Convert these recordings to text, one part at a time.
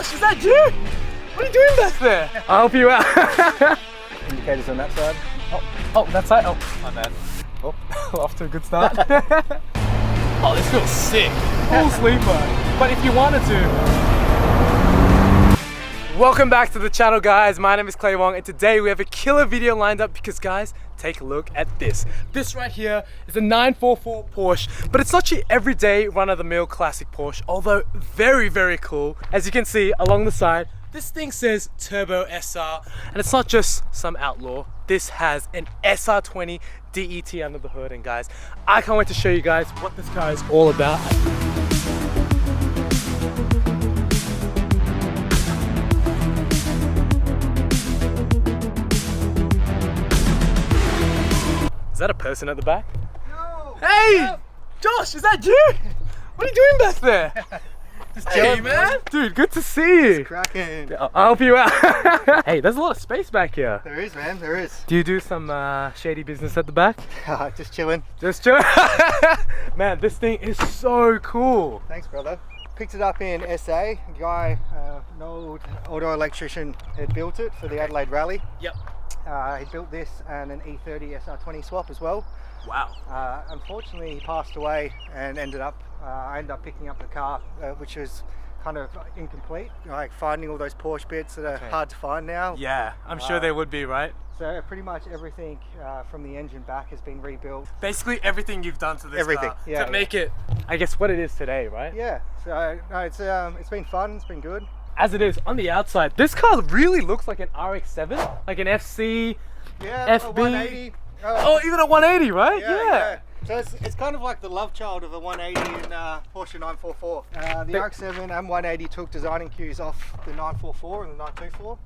Josh, is that you? What are you doing back there? I'll help you out. Indicators on that side. Oh, that side? Oh, my bad. Oh, off to a good start. Oh, this feels sick. Full sleep mode. But if you wanted to... Welcome back to the channel, guys. My name is Wong, and today we have a killer video lined up because, guys, take a look at this. This right here is a 944 Porsche, but it's not your everyday run-of-the-mill classic Porsche, although very, very cool. As you can see along the side, this thing says Turbo SR, and it's not just some Outlaw. This has an SR20 DET under the hood, and guys, I can't wait to show you guys what this car is all about. Is that a person at the back? No! Hey! No. Josh, is that you? What are you doing back there? Just hey, chilling, man! Dude, good to see you. Cracking. I'll help you out. Hey, there's a lot of space back here. There is, man, there is. Do you do some shady business at the back? Just chilling. Just chilling? Man, this thing is so cool. Thanks, brother. Picked it up in SA. A guy, an old auto electrician, had built it for the Adelaide Rally. Yep. He built this and an E30 SR20 swap as well. Wow. Unfortunately, he passed away and I ended up picking up the car, which was kind of incomplete. Like finding all those Porsche bits that are hard to find now. Yeah, I'm sure they would be, right? So pretty much everything from the engine back has been rebuilt. Basically everything you've done to this car to make it, I guess, what it is today, right? Yeah. So no, it's been fun. It's been good. As it is on the outside, this car really looks like an RX-7, like an FC, yeah, FB. A 180. Oh, even a 180, right? Yeah. So it's kind of like the love child of a 180 in Porsche 944. The RX-7 and 180 took designing cues off the 944 and the 924.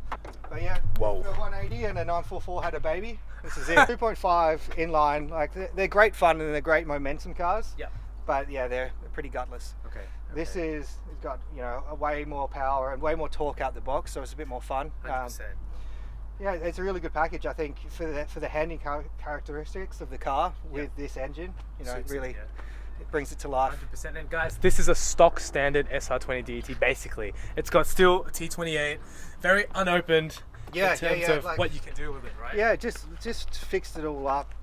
But yeah, whoa. The 180 and the 944 had a baby. This is it. 2.5 inline. Like they're great fun and they're great momentum cars. Yeah. But yeah, they're pretty gutless. Okay. This it's got, you know, a way more power and way more torque out the box, so it's a bit more fun. 100%. Yeah, it's a really good package, I think, for the handling characteristics of the car with this engine. You know, it brings it to life. 100%. And guys, this is a stock standard SR20 DET. Basically, it's got still a T28, very unopened. Yeah, in terms of like, what you can do with it, right? Yeah, just fixed it all up.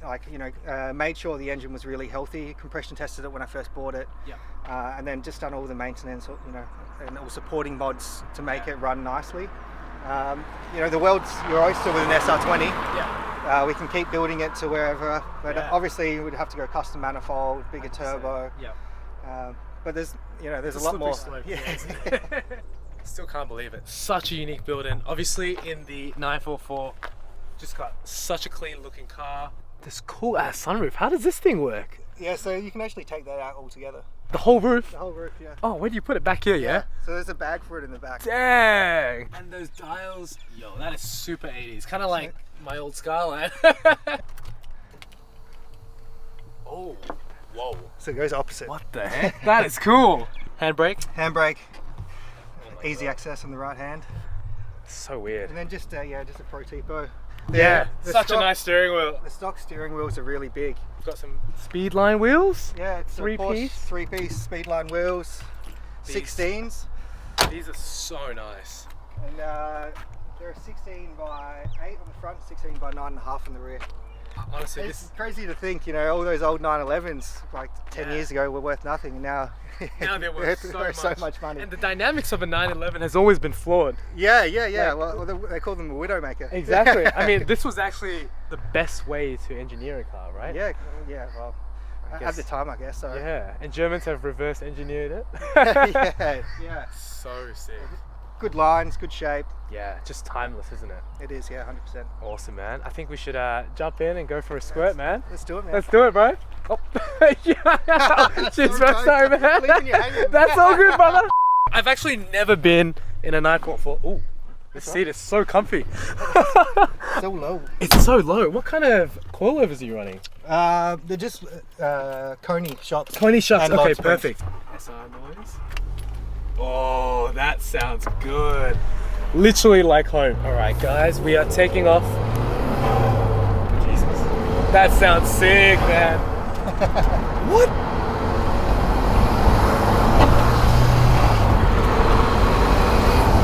Like, you know, made sure the engine was really healthy, compression tested it when I first bought it, and then just done all the maintenance, you know, and all supporting mods to make it run nicely. You know, the world's your oyster with an SR20. Yeah. We can keep building it to wherever, but obviously we'd have to go custom manifold, bigger 100%. Turbo. Yeah. But there's, you know, there's it's a lot more. Slope, Still can't believe it. Such a unique build, and obviously in the 944, just got such a clean looking car. This cool ass sunroof. How does this thing work? Yeah, so you can actually take that out altogether. The whole roof? The whole roof, yeah. Oh, where do you put it? Back here, yeah? So there's a bag for it in the back. Dang! And those dials, yo, that is super 80s. Kind of like my old Skyline. Oh, whoa. So it goes opposite. What the heck? That is cool. Handbrake? Handbrake. Easy access on the right hand. So weird. And then just a Pro Tipo. Such a nice steering wheel. The stock steering wheels are really big. We've got some Speedline wheels. Yeah, it's three-piece Speedline wheels. 16s. These are so nice. And they're 16 by 8 on the front, 16 by 9.5 on the rear. Honestly, it's crazy to think, you know, all those old 911s like 10 years ago were worth nothing, and now they're worth so much money. And the dynamics of a 911 has always been flawed. Yeah. Well, they call them a widowmaker. Exactly. I mean, this was actually the best way to engineer a car, right? Yeah. Well, at the time, I guess. So. Yeah. And Germans have reverse engineered it. Yeah. So sick. Good lines, good shape. Yeah, just timeless, isn't it? It is, yeah, 100%. Awesome, man. I think we should jump in and go for a squirt, man. Let's do it, man. Let's do it, bro. Oh. Cheers, bro. Sorry, man. Leaving you hanging. That's all good, brother. I've actually never been in a 944. Ooh, the seat is so comfy. So low. It's so low. What kind of coilovers are you running? They're just Coney shocks. Coney shocks. Okay, Springs. perfect. SR noise. Oh, that sounds good. Literally like home. All right, guys, we are taking off. Jesus, that sounds sick, man. What?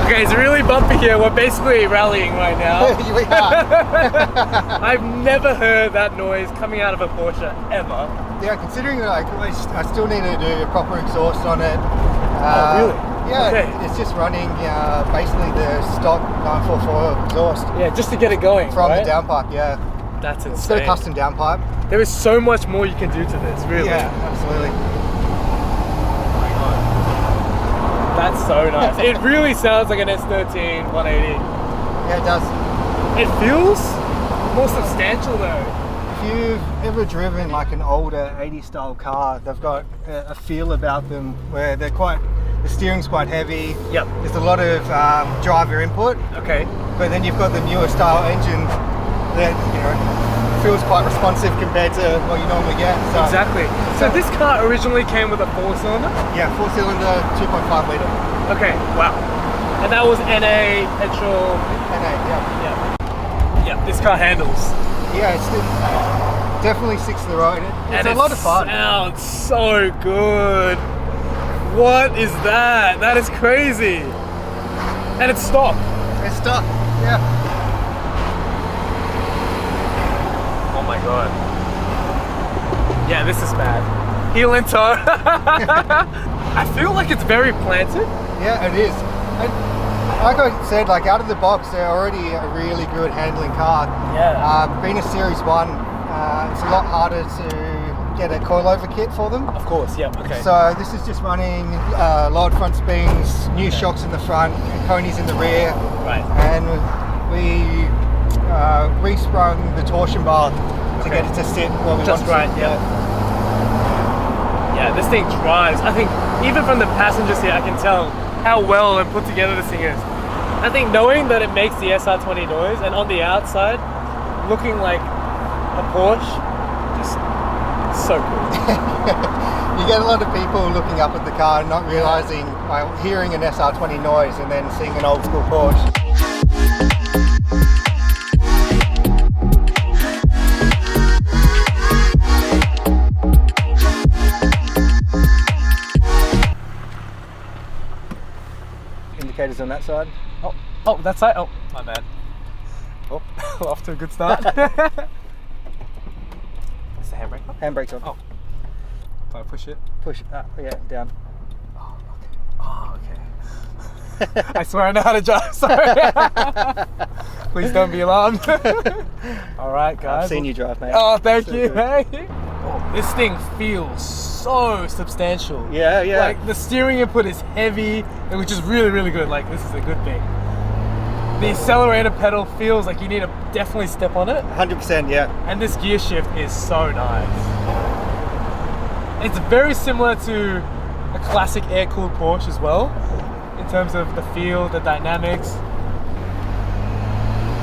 Okay, it's really bumpy here. We're basically rallying right now. We are. I've never heard that noise coming out of a Porsche ever. Yeah, considering like I still need to do a proper exhaust on it. Oh, really? Yeah, Okay. it's just running basically the stock 944 exhaust. Yeah, just to get it going, From right? the downpipe, yeah. That's It's got a insane. custom downpipe. There is so much more you can do to this, really. Yeah, absolutely. That's so nice. It really sounds like an S13 180. Yeah, it does. It feels more substantial though. If you've ever driven like an older 80s style car, they've got a feel about them where the steering's quite heavy. Yep. There's a lot of driver input, Okay. but then you've got the newer style engine that, you know, feels quite responsive compared to what you normally get. So, Exactly. So this car originally came with a 4-cylinder? yeah, 4-cylinder, 2.5 litre. Okay, wow. And that was NA, petrol. NA, yeah. Yeah, this car handles. Yeah, it's definitely six to the road. It's And a lot of fun. It sounds so good. What is that? That is crazy. And it's stock. It's stuck, yeah. Oh my god. Yeah, this is bad. Heel and toe. I feel like it's very planted. Yeah, it is. And like I said, like out of the box, they're already a really good handling car. Yeah. Being a Series 1, it's a lot harder to get a coilover kit for them. Of course, yeah, okay. So this is just running lowered front springs, new shocks in the front, and conies in the rear. Right. And we re-sprung the torsion bar to get it to sit where we Just want right, it to. yeah. Yeah, this thing drives. I think even from the passenger seat, I can tell how well and put together this thing is. I think knowing that it makes the SR20 noise and on the outside, looking like a Porsche, just so cool. You get a lot of people looking up at the car and not realizing, hearing an SR20 noise and then seeing an old school Porsche. Indicators on that side. Oh, that side? Oh, my bad. Oh, off to a good start. Is the handbrake on? Handbrake's on. Oh. Do I push it? Push it up, yeah, down. Oh, okay. I swear I know how to drive, sorry. Please don't be alarmed. Alright, guys. I've seen you drive, mate. Oh, thank So you. good. Hey. Oh, this thing feels so substantial. Yeah, yeah. Like the steering input is heavy, which is really, really good. Like this is a good thing. The accelerator pedal feels like you need to definitely step on it. 100%, yeah. And this gear shift is so nice. It's very similar to a classic air-cooled Porsche as well, in terms of the feel, the dynamics.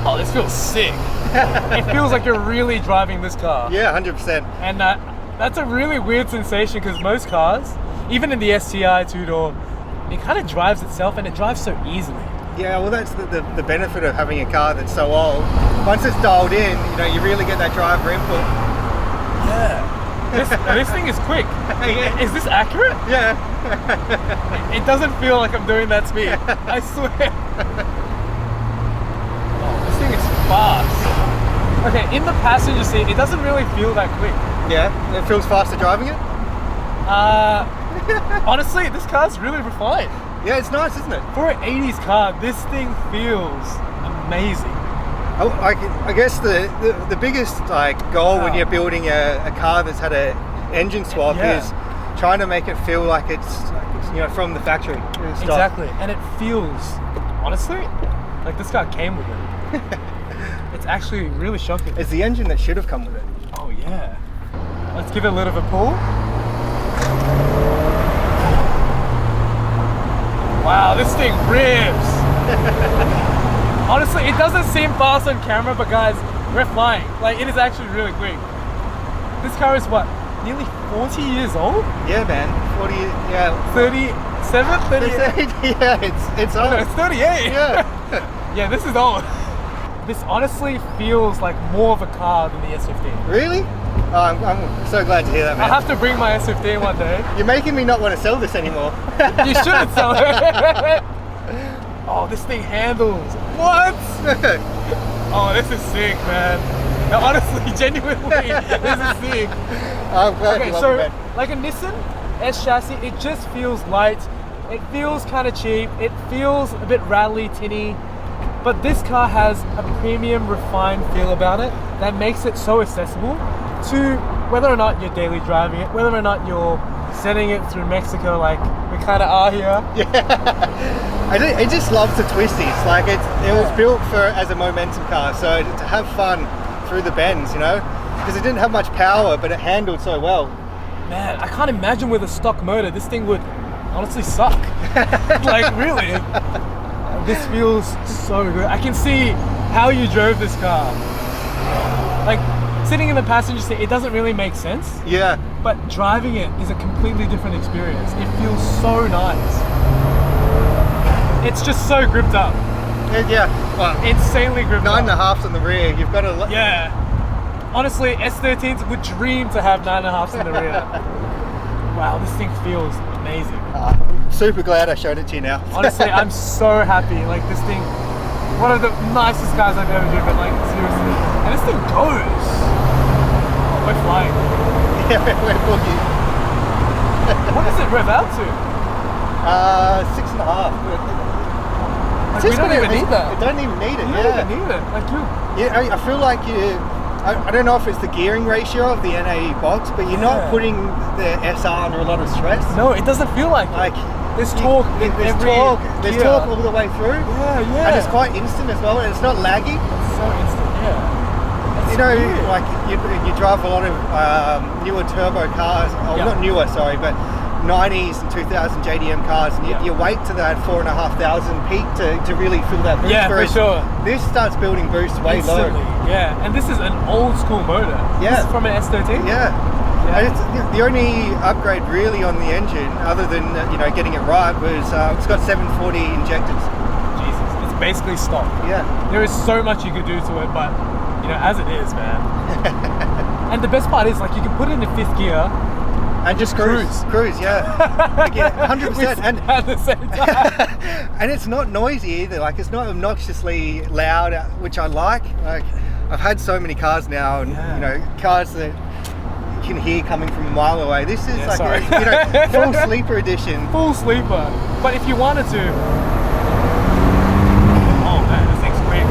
Oh, this feels sick. It feels like you're really driving this car. Yeah, 100%. And that's a really weird sensation because most cars, even in the STI two-door, it kind of drives itself and it drives so easily. Yeah, well, that's the benefit of having a car that's so old. Once it's dialed in, you know, you really get that driver input. Yeah. This thing is quick. Is this accurate? Yeah. It doesn't feel like I'm doing that speed. I swear. Oh, this thing is fast. Okay, in the passenger seat, it doesn't really feel that quick. Yeah, it feels faster driving it. Honestly, this car's really refined. Yeah, it's nice, isn't it? For an 80s car, this thing feels amazing. I guess the biggest goal when you're building a car that's had an engine swap is trying to make it feel like it's from the factory. Exactly, and it feels, honestly, like this car came with it. It's actually really shocking. It's the engine that should have come with it. Oh yeah. Let's give it a little bit of a pull. Wow, this thing rips. Honestly, it doesn't seem fast on camera, but guys, we're flying. Like, it is actually really quick. This car is what, nearly 40 years old? Yeah, man. 40, yeah. 37, 38? Yeah, it's old. No, it's 38. Yeah. Yeah, this is old. This honestly feels like more of a car than the S15. Really? Oh, I'm so glad to hear that, man. I'll have to bring my S15 one day. You're making me not want to sell this anymore. You shouldn't sell it. Oh, this thing handles. What? Oh, this is sick, man. No, honestly, genuinely, this is sick. I'm glad you love it, man. Like a Nissan S chassis, it just feels light. It feels kind of cheap. It feels a bit rattly, tinny. But this car has a premium, refined feel about it that makes it so accessible to whether or not you're daily driving it, whether or not you're sending it through Mexico like we kind of are here. Yeah, it just loves the twisties. Like it was built as a momentum car, so to have fun through the bends, you know, because it didn't have much power, but it handled so well. Man, I can't imagine with a stock motor, this thing would honestly suck. Like really, this feels so good. I can see how you drove this car. Like sitting in the passenger seat, it doesn't really make sense. Yeah. But driving it is a completely different experience. It feels so nice. It's just so gripped up. Yeah. Well, insanely gripped up. 9.5s on the rear. You've got to. Yeah. Honestly, S13s would dream to have 9.5s in the rear. Wow, this thing feels amazing. Super glad I showed it to you now. Honestly, I'm so happy. Like this thing, one of the nicest cars I've ever driven. Like seriously, and this thing goes. Oh, we're flying. Yeah, we're boogie. What does it rev out to? 6.5. Like, we don't even need that. You don't even need it. You don't even need it. Like you. Yeah, I feel like you. I don't know if it's the gearing ratio of the NA box, but you're not putting the SR under a lot of stress. No, it doesn't feel like there's torque. There's torque all the way through. Yeah. And it's quite instant as well, and it's not laggy. It's so instant. Yeah. You know, like you drive a lot of newer turbo cars, not newer, sorry, but 90s and 2000 JDM cars, and you wait to that 4,500 peak to really feel that boost. Yeah, for sure. This starts building boost way low. Yeah, and this is an old school motor. Yeah. This is from an S13. Yeah. And it's, the only upgrade really on the engine, other than getting it right, was it's got 740 injectors. Jesus, it's basically stock. Yeah. There is so much you could do to it, but as it is, man. And the best part is, like, you can put it in fifth gear and just cruise, yeah. 100%. And at the same time. And it's not noisy either. Like, it's not obnoxiously loud, which I like. Like, I've had so many cars now, and cars that you can hear coming from a mile away. This is a full sleeper edition. Full sleeper. But if you wanted to, oh man, this thing's quick.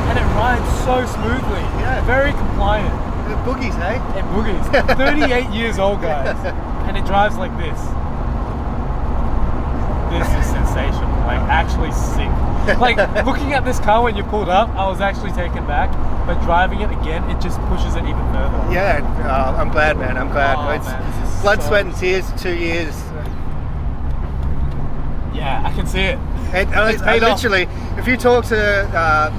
And it rides so smoothly. Yeah. Very compliant. It boogies, hey? It boogies. 38 years old, guys. And it drives like this. This is sensational. Like, actually sick. Like, looking at this car when you pulled up, I was actually taken back. But driving it again, it just pushes it even further. Yeah, I'm glad, man. I'm glad. Oh, it's man, blood, sweat, and tears, 2 years. Yeah, I can see it. It's literally, if you talk to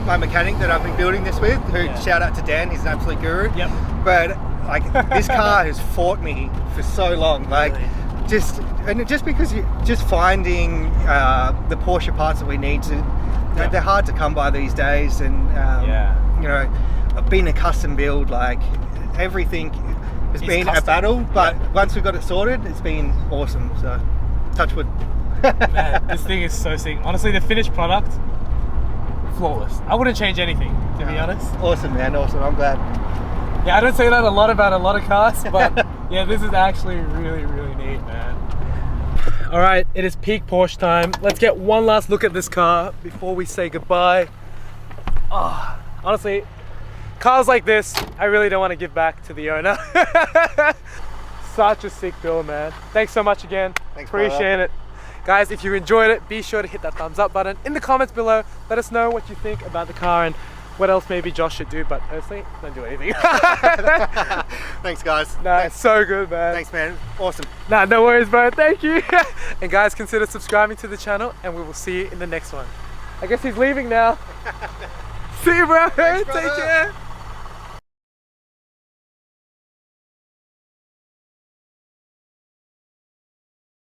my mechanic that I've been building this with, shout out to Dan, he's an absolute guru. Yep. But like, this car has fought me for so long. Like, just because just finding the Porsche parts that we need to, they're hard to come by these days, and being a custom build, like everything has been a battle. But once we got it sorted, it's been awesome. So, touch wood. Man, this thing is so sick. Honestly, the finished product, flawless. I wouldn't change anything, to be honest. Awesome, man. Awesome. I'm glad. Yeah, I don't say that a lot about a lot of cars, but yeah, this is actually really, really neat, man. All right, it is peak Porsche time. Let's get one last look at this car before we say goodbye. Honestly, cars like this, I really don't want to give back to the owner. Such a sick build, man. Thanks so much again. Thanks, appreciate it. Guys, if you enjoyed it, be sure to hit that thumbs up button in the comments below. Let us know what you think about the car and what else maybe Josh should do, but honestly, don't do anything. Thanks, guys. Nah, it's so good, man. Thanks, man. Awesome. Nah, no worries, bro. Thank you. And guys, consider subscribing to the channel, and we will see you in the next one. I guess he's leaving now. See you, bro. Thanks, take care.